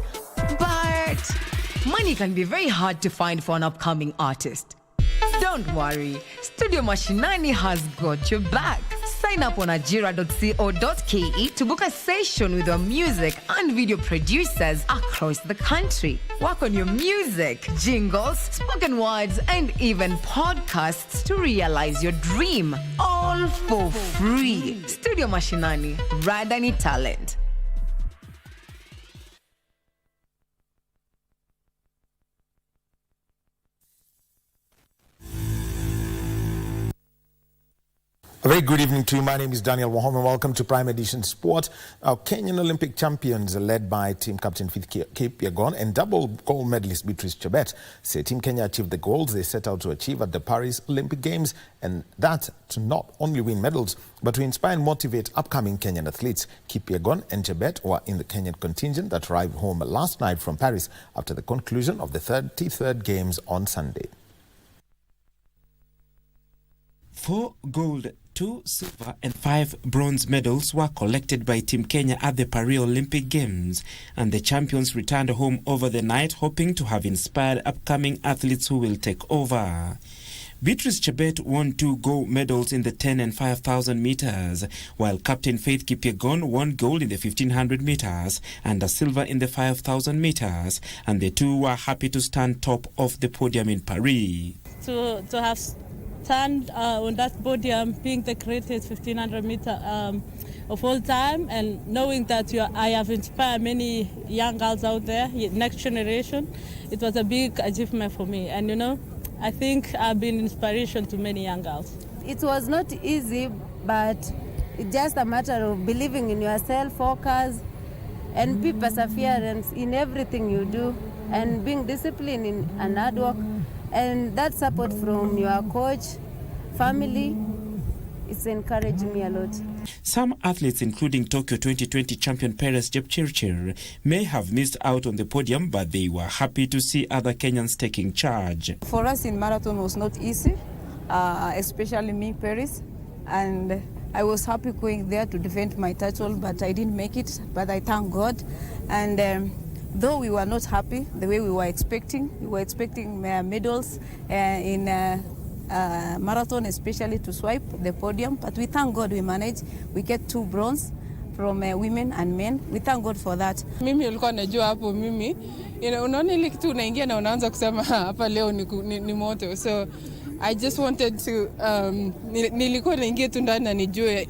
But money can be very hard to find for an upcoming artist. Don't worry, Studio Mashinani has got your back. Sign up on ajira.co.ke to book a session with your music and video producers across the country. Work on your music, jingles, spoken words, and even podcasts to realize your dream. All for free. Studio Mashinani, Radani Talent. A very good evening to you. My name is Daniel Wahome. Welcome to Prime Edition Sport. Our Kenyan Olympic champions, led by team captain Faith Kipyegon and double gold medalist Beatrice Chebet, say Team Kenya achieved the goals they set out to achieve at the Paris Olympic Games, and that to not only win medals, but to inspire and motivate upcoming Kenyan athletes. Kipyegon and Chebet were in the Kenyan contingent that arrived home last night from Paris after the conclusion of the 33rd Games on Sunday. 4 gold, 2 silver and 5 bronze medals were collected by Team Kenya at the Paris Olympic Games, and the champions returned home over the night, hoping to have inspired upcoming athletes who will take over. Beatrice Chebet won 2 gold medals in the 10 and 5,000 meters, while Captain Faith Kipyegon won gold in the 1,500 meters and a silver in the 5,000 meters, and the two were happy to stand top of the podium in Paris. To have stand on that podium, being the greatest 1,500 meter of all time, and knowing that I have inspired many young girls out there, next generation, it was a big achievement for me. And I think I've been inspiration to many young girls. It was not easy, but it's just a matter of believing in yourself, focus, and be perseverance in everything you do, and being disciplined and hard work. And that support from your coach, family, it's encouraged me a lot. Some athletes, including Tokyo 2020 champion Perez Jepchirchir, may have missed out on the podium, but they were happy to see other Kenyans taking charge. For us in marathon was not easy, especially me, Perez, and I was happy going there to defend my title, but I didn't make it, but I thank God. And though we were not happy the way we were expecting medals in marathon, especially to swipe the podium, but we thank God we managed. We get 2 bronze from women and men. We thank God for that. Mimi ulikuwa najua hapo mimi, unaona ile kitu unaingia na unaanza kusema hapa leo ni moto. So I just wanted to nilikuwa naingia tu ndani na nijue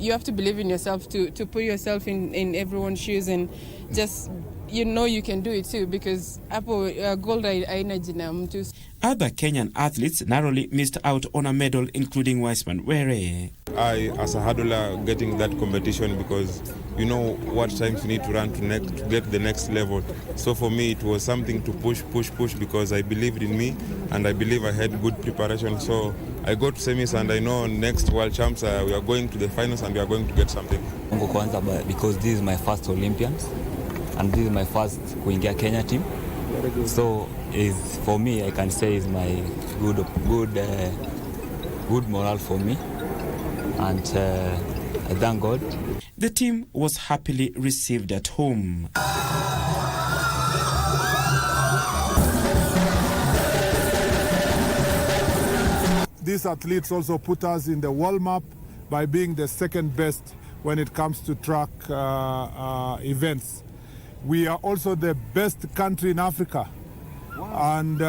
you have to believe in yourself to put yourself in everyone's shoes and just you know you can do it too, because hapo gold haina jina ya mtu. Other Kenyan athletes narrowly missed out on a medal, including Wiseman Were. I, as a hurdler, getting that competition because you know what times you need to run to get the next level. So for me, it was something to push because I believed in me and I believe I had good preparation. So I got to semis and I know next World Champs we are going to the finals and we are going to get something. Because this is my first Olympians and this is my first kuingia Kenya team. So is for me, I can say is my good morale for me, and I thank God. The team was happily received at home. These athletes also put us in the world map by being the second best when it comes to track events. We are also the best country in Africa. Wow. And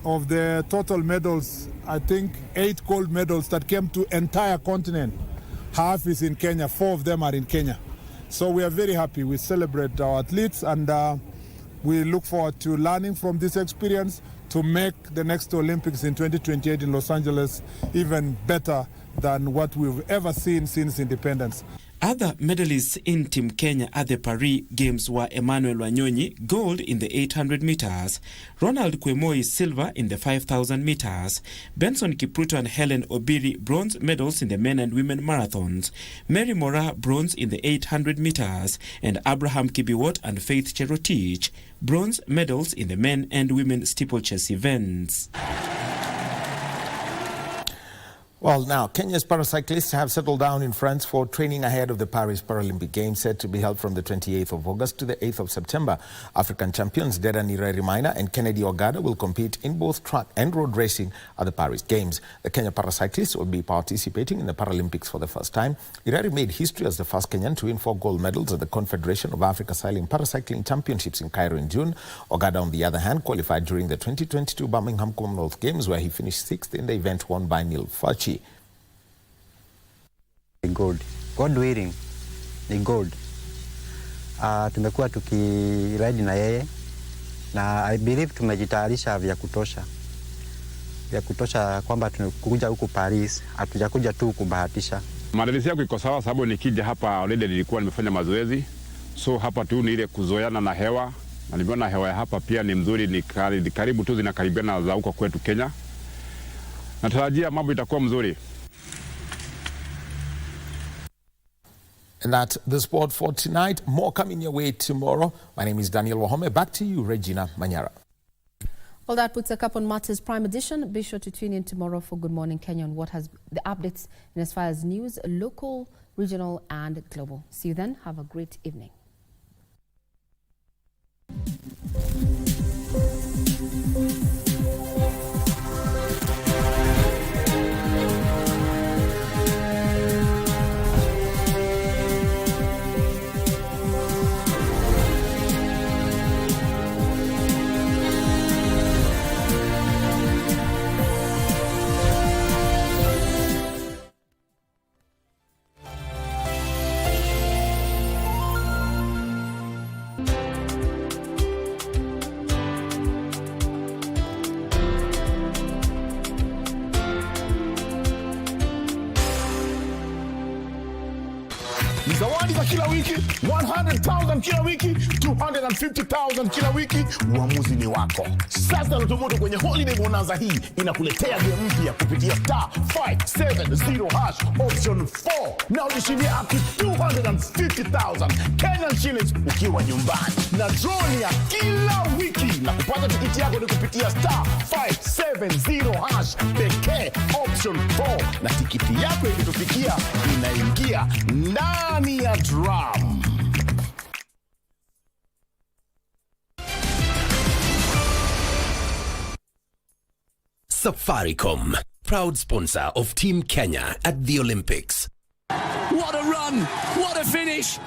of the total medals, I think 8 gold medals that came to entire continent. Half is in Kenya, 4 of them are in Kenya. So we are very happy. We celebrate our athletes and we look forward to learning from this experience to make the next Olympics in 2028 in Los Angeles even better than what we've ever seen since independence. Other medalists in Team Kenya at the Paris Games were Emmanuel Wanyonyi, gold in the 800 meters, Ronald Kwemoi, silver in the 5,000 meters, Benson Kipruto and Helen Obiri, bronze medals in the men and women marathons, Mary Mora, bronze in the 800 meters, and Abraham Kibiwot and Faith Cherotich, bronze medals in the men and women steeplechase events. Well, now, Kenya's paracyclists have settled down in France for training ahead of the Paris Paralympic Games set to be held from the 28th of August to the 8th of September. African champions Dedan Ireri and Kennedy Ogada will compete in both track and road racing at the Paris Games. The Kenya paracyclists will be participating in the Paralympics for the first time. Ireri made history as the first Kenyan to win 4 gold medals at the Confederation of Africa Sailing Paracycling Championships in Cairo in June. Ogada, on the other hand, qualified during the 2022 Birmingham Commonwealth Games, where he finished 6th in the event won by Neil Fachi. God willing ni gold. Tumekuwa tukiride na yeye na I believe tumejitayarisha vya kutosha kwamba tunakuja huku Paris, hatujakuja tu kubahatisha. Maandalizi yako iko sawa sababu nikija hapa already nilikuwa nimefanya mazoezi. So hapa tu ni ile kuzoeana na hewa. Na nimeona hewa ya hapa pia ni mzuri, ni karibu tu zinakaribiana za huko kwetu Kenya. Natarajia mambo itakuwa mzuri. And that's the sport for tonight. More coming your way tomorrow. My name is Daniel Wahome. Back to you, Regina Manyara. Well, that puts a cap on Matters Prime Edition. Be sure to tune in tomorrow for Good Morning Kenya on what has the updates in as far as news, local, regional, and global. See you then. Have a great evening. Zawadi za kila wiki, 100,000 kila wiki, 250,000 kila wiki. Uamuzi ni wako. Sasa Lutomoto kwenye holiday bonanza hii inakuletea game mpya kupitia *570# option 4 na ujishindie up to 250,000 Kenyan shillings ukiwa nyumbani. Na draw ni ya kila wiki na kupata tikiti yako ni kupitia *570# pekee option 4 na tikiti yako ikitufikia inaingia ndani ya drum. Safaricom, proud sponsor of Team Kenya at the Olympics. What a run! What a finish!